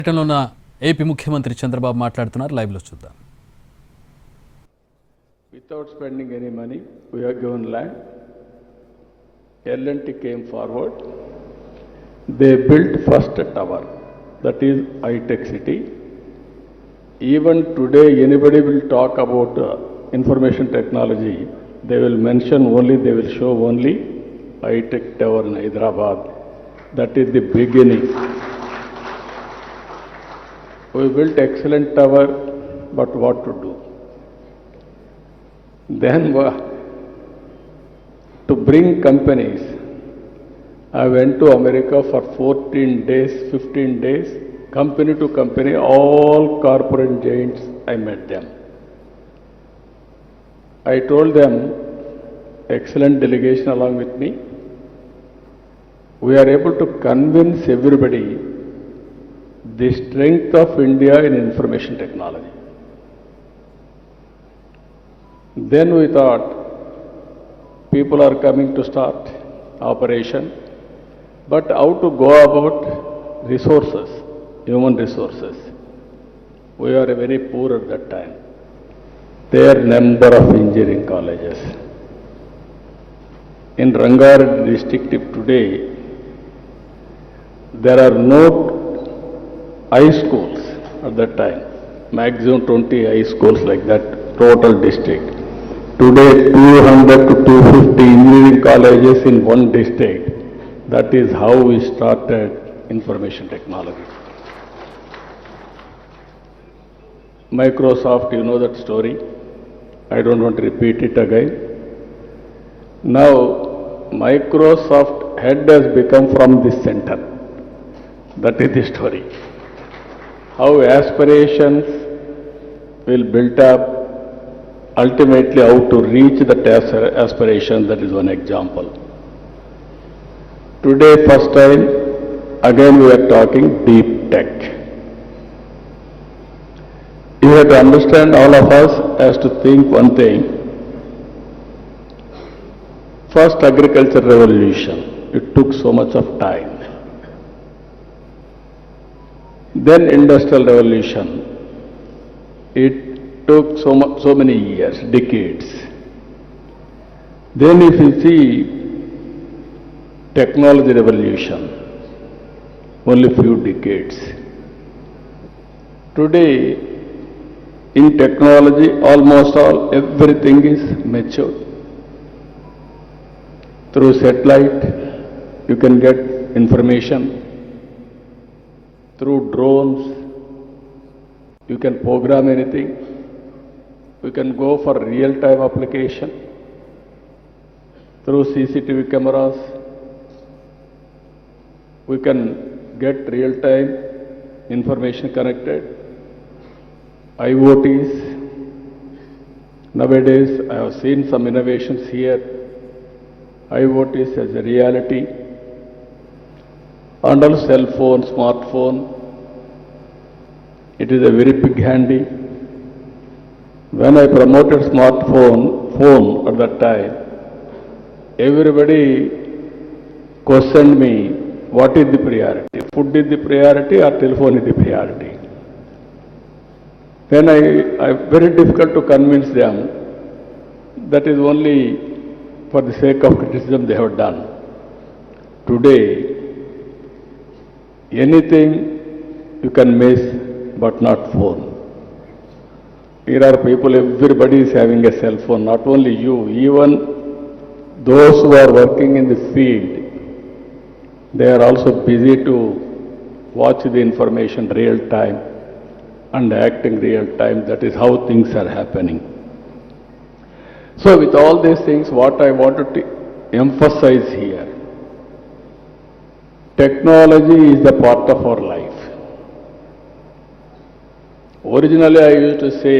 పర్యటనలో ఉన్న ఏపీ ముఖ్యమంత్రి చంద్రబాబు మాట్లాడుతున్నారు. లైవ్ లో చూద్దాం. Without spending any money, we have given land. L&T came forward. They built first tower, that is high-tech city. Even today, anybody will talk about information technology, they will mention only, they will show only high-tech tower in Hyderabad. That is the beginning. We built excellent tower, but what to do? Then to bring companies, I went to America for 14 days, 15 days, company to company, all corporate giants, I met them. I told them, excellent delegation along with me, we are able to convince everybody the strength of India in information technology. Then we thought, people are coming to start operation, but how to go about resources, human resources. We are very poor at that time. There are number of engineering colleges. In Rangareddy district today, there are no high schools at that time, maximum 20 high schools like that, total district. Today 200 to 250 engineering colleges in one district. That is how we started information technology. Microsoft, you know that story. I don't want to repeat it again. Now Microsoft head has become from this center. That is the story. How aspirations will build up, ultimately how to reach that aspiration, that is one example. Today, first time, again we are talking deep tech. You have to understand, all of us has to think one thing. First agriculture revolution, it took so much of time. Then industrial revolution, it took so many years, decades. Then if you see technology revolution, only few decades. Today, in technology, almost all, everything is mature. Through satellite, you can get information. Through drones, you can program anything. We can go for real-time application. Through CCTV cameras, we can get real-time information connected. IoTs, nowadays I have seen some innovations here. IoTs as a reality. And also cell phone, smartphone, it is a very big handy. When I promoted phone at that time, everybody questioned me, what is the priority? Food is the priority or telephone is the priority? Then I very difficult to convince them. That is only for the sake of criticism they have done. Today, anything you can miss, but not phone. Here are people, everybody is having a cell phone, not only you, even those who are working in the field, they are also busy to watch the information real time and acting real time. That is how things are happening. So with all these things, what I wanted to emphasize here, technology is the part of our life. Originally, I used to say,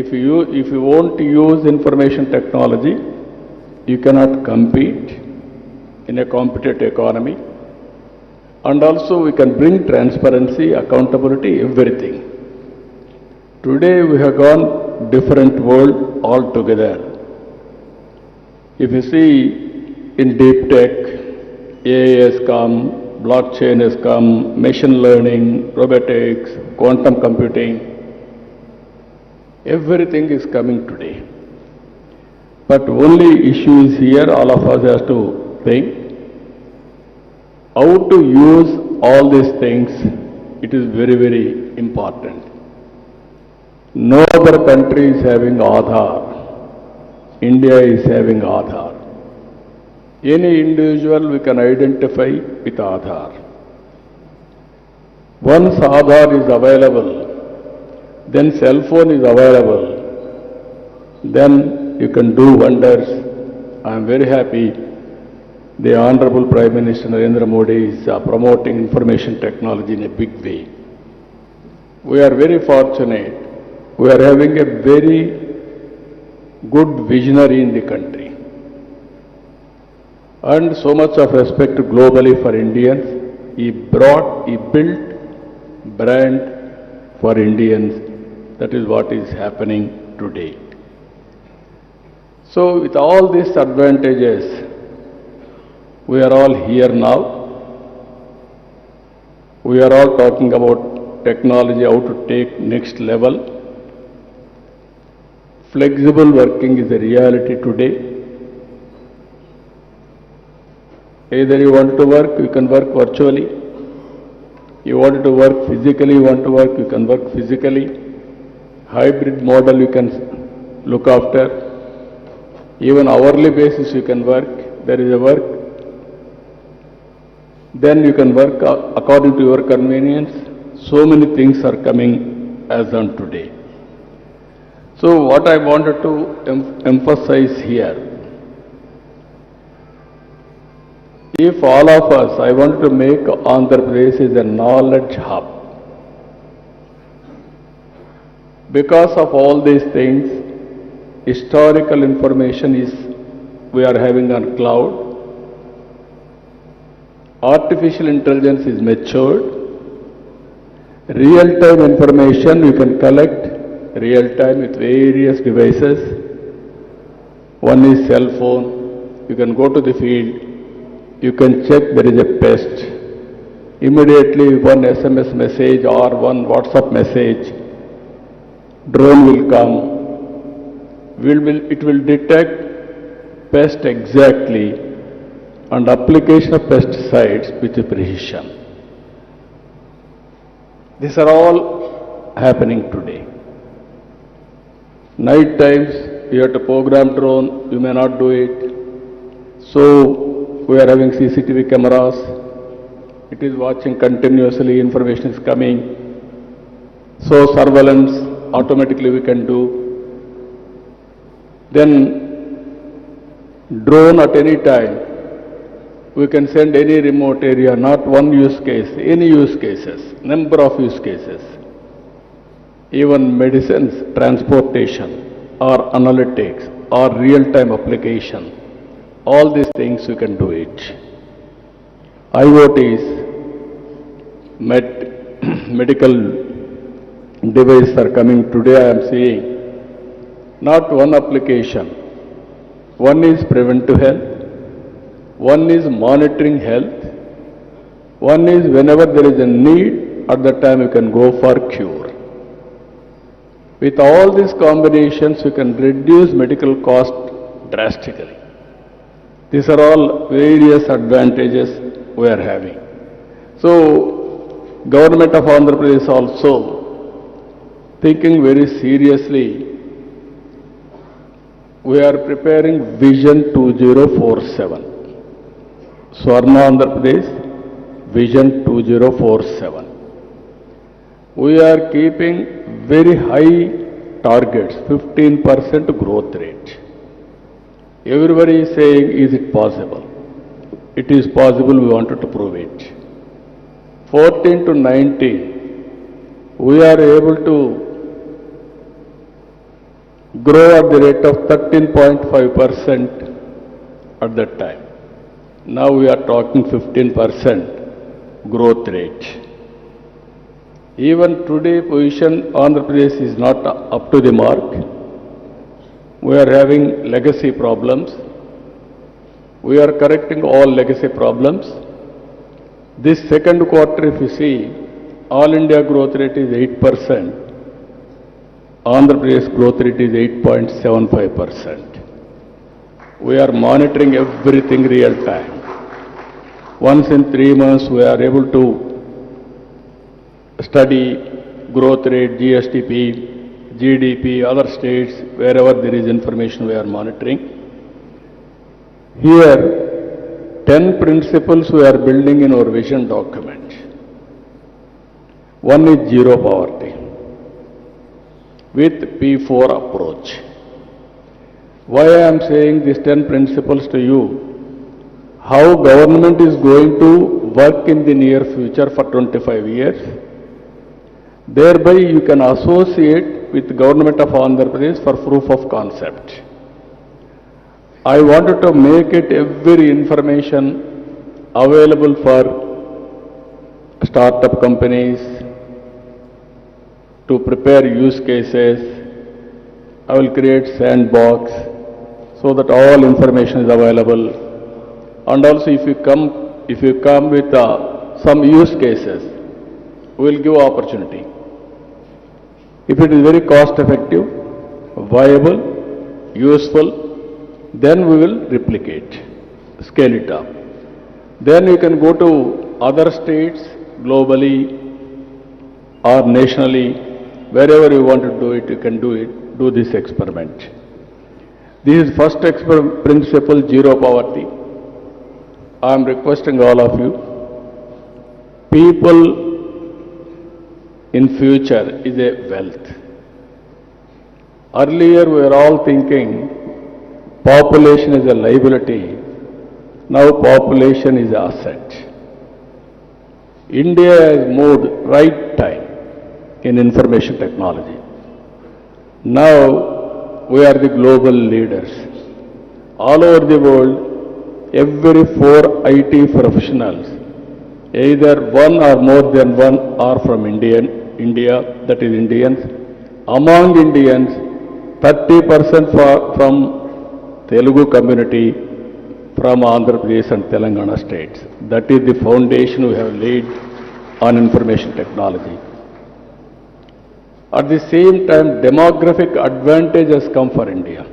if you won't use information technology, you cannot compete in a competitive economy. And also, we can bring transparency, accountability, everything. Today, we have gone different world altogether. If you see in deep tech, AI has come, blockchain has come, machine learning, robotics, quantum computing. Everything is coming today. But only issue is here, all of us have to think how to use all these things. It is very, very important. No other country is having Aadhaar. India is having Aadhaar. Any individual we can identify with Aadhaar. Once Aadhaar is available, then cell phone is available, then you can do wonders. I am very happy the Honorable Prime Minister Narendra Modi is promoting information technology in a big way. We are very fortunate. We are having a very good visionary in the country. And so much of respect globally for Indians. He built brand for Indians. That is what is happening today. So with all these advantages, we are all here now. We are all talking about technology, how to take next level. Flexible working is a reality today. Either you want to work, you can work virtually. You want to work physically, you want to work, you can work physically. Hybrid model you can look after. Even hourly basis you can work. There is a work. Then you can work according to your convenience. So many things are coming as on today. So what I wanted to emphasize here, if all of us, I want to make Andhra Pradesh as a knowledge hub. Because of all these things, historical information is we are having on cloud. Artificial intelligence is matured. Real-time information we can collect real-time with various devices. One is cell phone. You can go to the field. You can check there is a pest. Immediately one SMS message or one WhatsApp message, drone will come. It will detect pest exactly and application of pesticides with precision. These are all happening today. Night times you have to program drone, you may not do it. So we are having CCTV cameras. It is watching continuously, information is coming. So surveillance automatically we can do. Then drone at any time, we can send any remote area, not one use case, any use cases, number of use cases. Even medicines, transportation, or analytics, or real-time application, all these things you can do it. IoTs, medical devices are coming today, I am seeing. Not one application. One is preventive health, one is monitoring health, one is whenever there is a need, at that time you can go for cure. With all these combinations, you can reduce medical cost drastically. These are all various advantages we are having. So, Government of Andhra Pradesh also thinking very seriously. We are preparing Vision 2047. Swarna Andhra Pradesh, Vision 2047. We are keeping very high targets, 15% growth rate. Everybody is saying, is it possible? It is possible, we wanted to prove it. 14 to 19, we are able to grow at the rate of 13.5% at that time. Now we are talking 15% growth rate. Even today position Andhra Pradesh is not up to the mark. We are having legacy problems. We are correcting all legacy problems. This second quarter, if you see, all India growth rate is 8%. Andhra Pradesh growth rate is 8.75%. We are monitoring everything real time. Once in 3 months, we are able to study growth rate, GSTP, GDP, other states, wherever there is information we are monitoring. Here, 10 principles we are building in our vision document. One is zero poverty with P4 approach. Why I am saying these 10 principles to you? How government is going to work in the near future for 25 years. Thereby you can associate with the government of Andhra Pradesh for proof of concept. I wanted to make it every information available for startup companies to prepare use cases. I will create sandbox so that all information is available. And also if you come with some use cases, we will give opportunity. If it is very cost effective, viable, useful, then we will replicate, scale it up. Then you can go to other states globally or nationally, wherever you want to do it, you can do it, do this experiment. This is first principle, zero poverty. I am requesting all of you, people in future is a wealth. Earlier we were all thinking population is a liability. Now population is an asset. India has moved right time in information technology. Now we are the global leaders. All over the world, every 4 IT professionals, either one or more than one are from India, that is Indians. Among Indians, 30% from Telugu community, from Andhra Pradesh and Telangana states. That is the foundation we have laid on information technology. At the same time, demographic advantage has come for India.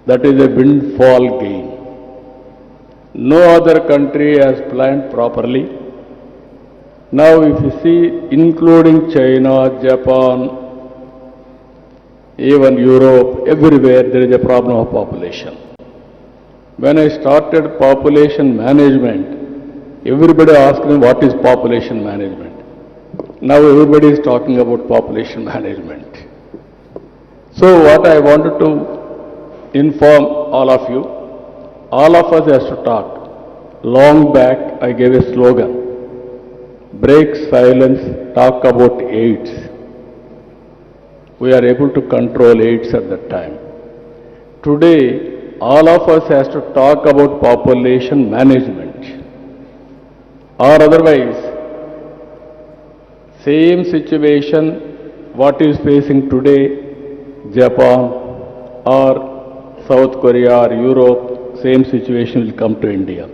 That is a windfall gain. No other country has planned properly. Now if you see, including China, Japan, even Europe, everywhere there is a problem of population. When I started population management, everybody asked me what is population management. Now everybody is talking about population management. So what I wanted to inform all of you, all of us has to talk. Long back I gave a slogan, break silence, talk about AIDS. We are able to control AIDS at that time. Today, all of us has to talk about population management. Or otherwise, same situation what is facing today, Japan or South Korea or Europe, same situation will come to India.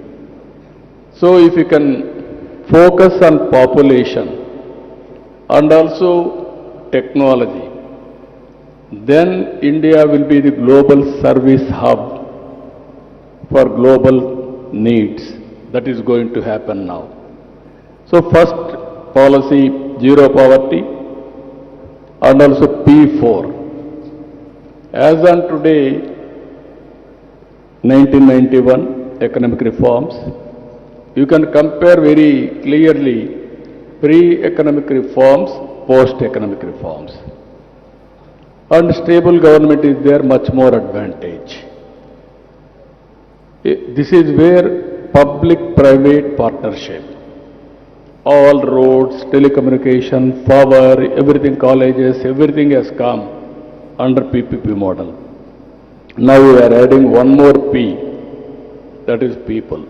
So if you can focus on population and also technology, then India will be the global service hub for global needs. That is going to happen now. So first policy, zero poverty, and also P4. As on today, 1991 economic reforms, you can compare very clearly pre-economic reforms, post-economic reforms. And stable government is there, much more advantage. This is where public-private partnership, all roads, telecommunication, power, everything, colleges, everything has come under PPP model. Now we are adding one more P, that is people.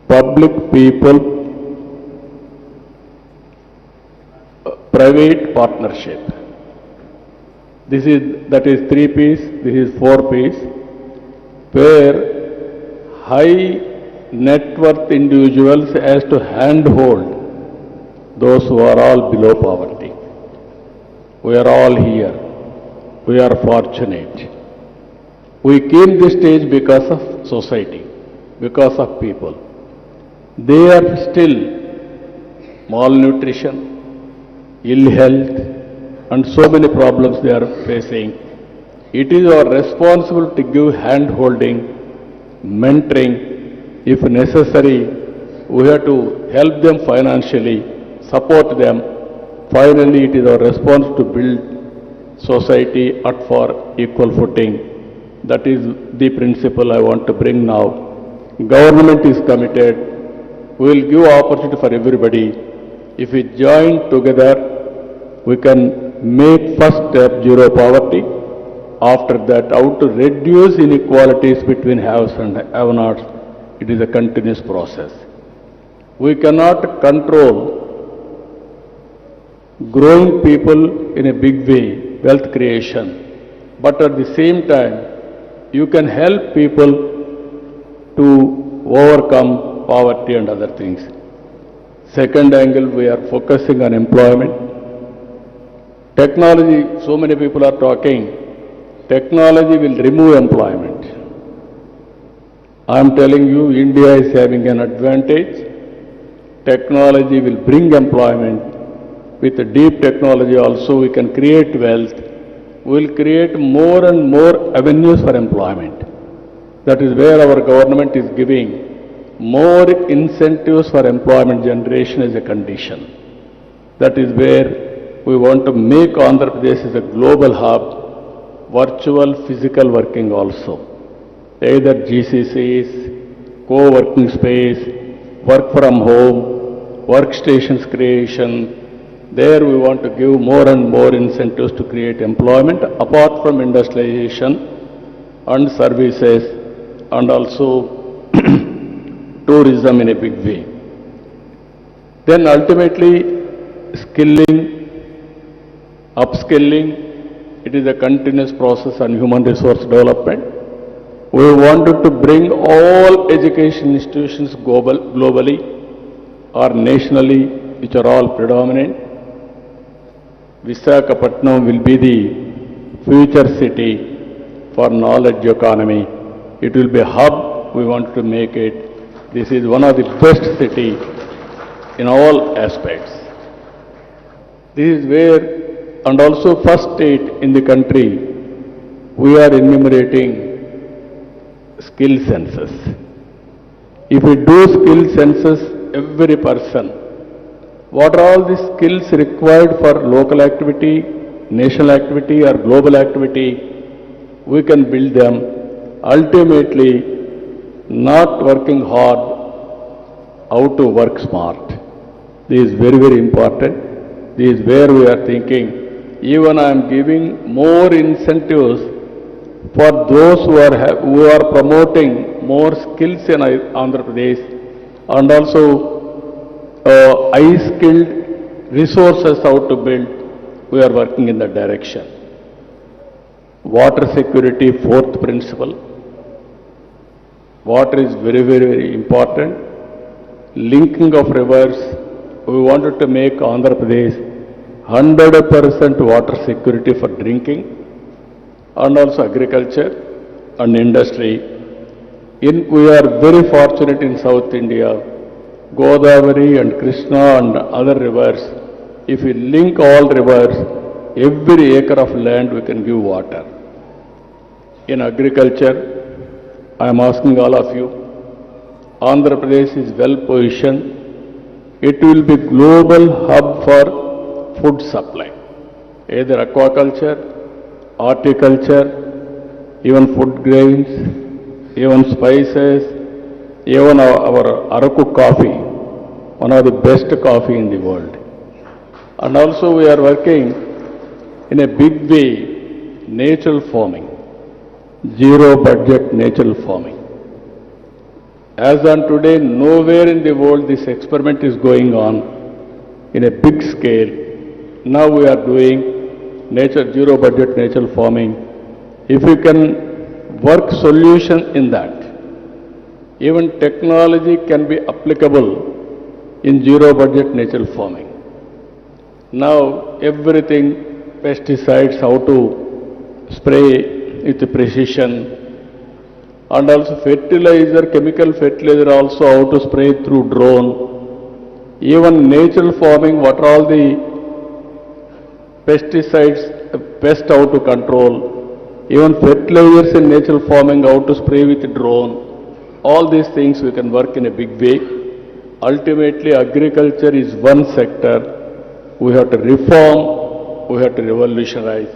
Public, people, private partnership. That is 3 Ps, this is 4 Ps, where high net worth individuals as to handhold those who are all below poverty. We are all here. We are fortunate. We came this stage because of society, because of people. They are still malnutrition, ill health, and so many problems they are facing. It is our responsibility to give hand holding, mentoring. If necessary, we have to help them financially, support them. Finally, it is our responsibility to build society at for equal footing. That is the principle I want to bring now. Government is committed. We will give opportunity for everybody. If we join together, we can make first step zero poverty. After that, how to reduce inequalities between haves and have-nots. It is a continuous process. We cannot control growing people in a big way, wealth creation, but at the same time, you can help people to overcome poverty and other things. Second angle, we are focusing on employment. Technology, so many people are talking, technology will remove employment. I am telling you, India is having an advantage. Technology will bring employment. With deep technology also, we can create wealth. We will create more and more avenues for employment. That is where our government is giving more incentives for employment generation as a condition. That is where we want to make Andhra Pradesh as a global hub, virtual, physical working also. Either GCCs, co-working space, work from home, workstations creation. There we want to give more and more incentives to create employment apart from industrialization and services and also tourism in a big way. Then ultimately skilling, upskilling, it is a continuous process on human resource development. We wanted to bring all education institutions globally or nationally, which are all predominant. Visakhapatnam will be the future city for knowledge economy. It will be a hub. We want to make it. This is one of the best city in all aspects. This is where, and also first state in the country, we are enumerating skill census. If we do skill census, every person, what are all the skills required for local activity, national activity or global activity, we can build them. Ultimately, not working hard, how to work smart. This is very, very important. This is where we are thinking. Even I am giving more incentives for those who are promoting more skills in Andhra Pradesh and also high-skilled resources how to build. We are working in that direction. Water security, fourth principle. Water is very, very, very important. Linking of rivers. We wanted to make Andhra Pradesh 100% water security for drinking and also agriculture and industry. We are very fortunate in South India, Godavari and Krishna and other rivers. If we link all rivers, every acre of land we can give water. In agriculture, I am asking all of you, Andhra Pradesh is well positioned. It will be global hub for food supply, either aquaculture, horticulture, even food grains, even spices, even our Araku coffee, one of the best coffee in the world. And also we are working in a big way, natural farming, zero budget natural farming. As on today, nowhere in the world this experiment is going on in a big scale. Now we are doing zero budget natural farming. If we can work solution in that, Even technology can be applicable in zero budget natural farming. Now everything, pesticides, how to spray with precision, and also fertilizer, chemical fertilizer also how to spray through drone. Even natural farming, what are all the pesticides, pest how to control, even fertilizers in natural farming how to spray with drone. All these things we can work in a big way. Ultimately, agriculture is one sector. We have to reform, we have to revolutionize.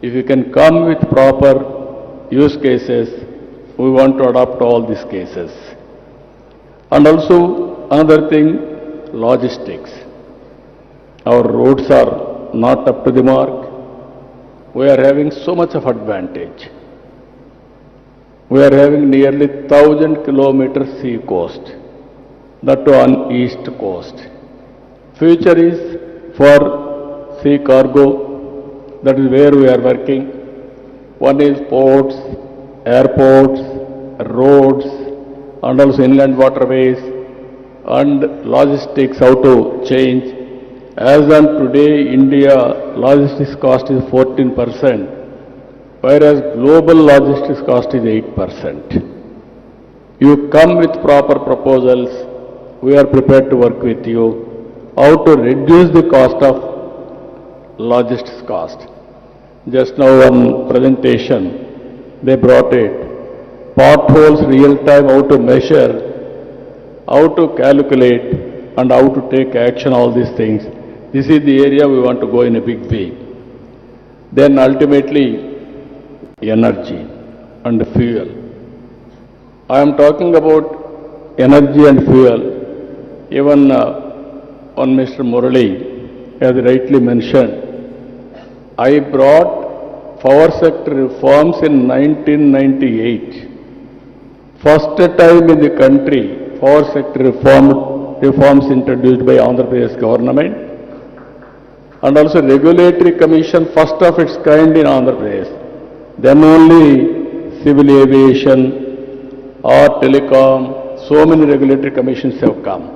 If we can come with proper use cases, we want to adopt all these cases. And also, another thing, logistics. Our roads are not up to the mark. We are having so much of advantage. We are having nearly 1,000 kilometers sea coast, that too on east coast. Future is for sea cargo, that is where we are working. One is ports, airports, roads, and also inland waterways, and logistics, how to change. As on today, India logistics cost is 14%, whereas global logistics cost is 8%. You come with proper proposals, we are prepared to work with you, how to reduce the cost of logistics cost. Just now one presentation, they brought it, potholes real time, how to measure, how to calculate, and how to take action, all these things. This is the area we want to go in a big way. Then ultimately, energy and fuel. I am talking about energy and fuel. Even one Mr. Murali has rightly mentioned, I brought power sector reforms in 1998. First time in the country, power sector reforms introduced by Andhra Pradesh government, and also regulatory commission, first of its kind in Andhra Pradesh. Then only civil aviation or telecom, so many regulatory commissions have come.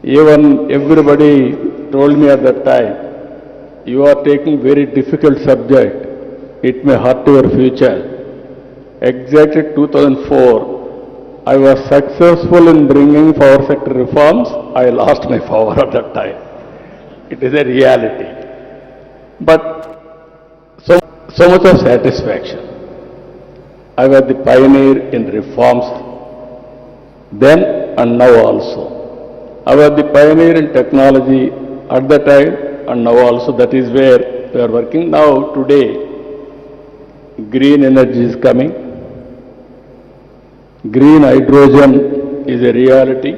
Even everybody told me at that time, you are taking very difficult subject, it may hurt your future. Exactly 2004, I was successful in bringing power sector reforms, I lost my power at that time. It is a reality. But so much of satisfaction. I was the pioneer in reforms then and now also. I was the pioneer in technology at the time and now also. That is where we are working. Now today, green energy is coming. Green hydrogen is a reality.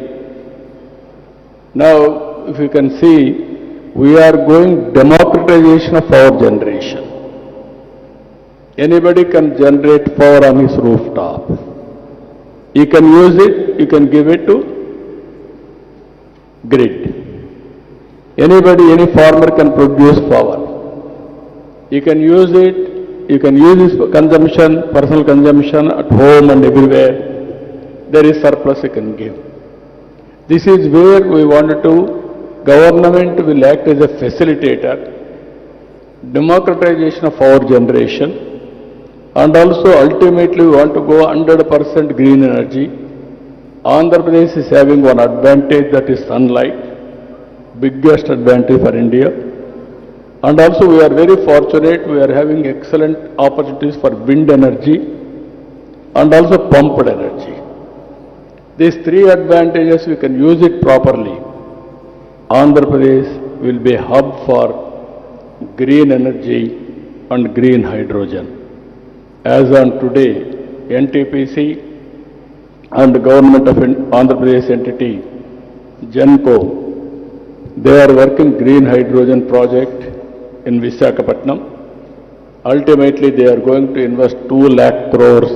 Now, if you can see, we are going democratization of power generation. Anybody can generate power on his rooftop. You can use it, you can give it to grid. Anybody, any farmer can produce power. You can use it, you can use his consumption, personal consumption at home and everywhere. There is surplus you can give. This is where we wanted to, government will act as a facilitator, democratization of power generation, and also ultimately we want to go 100% green energy. Andhra Pradesh is having one advantage, that is sunlight, biggest advantage for India. And also we are very fortunate, we are having excellent opportunities for wind energy and also pumped energy. These three advantages, we can use it properly. Andhra Pradesh will be a hub for green energy and green hydrogen. As on today, NTPC and the government of Andhra Pradesh entity, GENCO, they are working green hydrogen project in Visakhapatnam. Ultimately, they are going to invest 2 lakh crores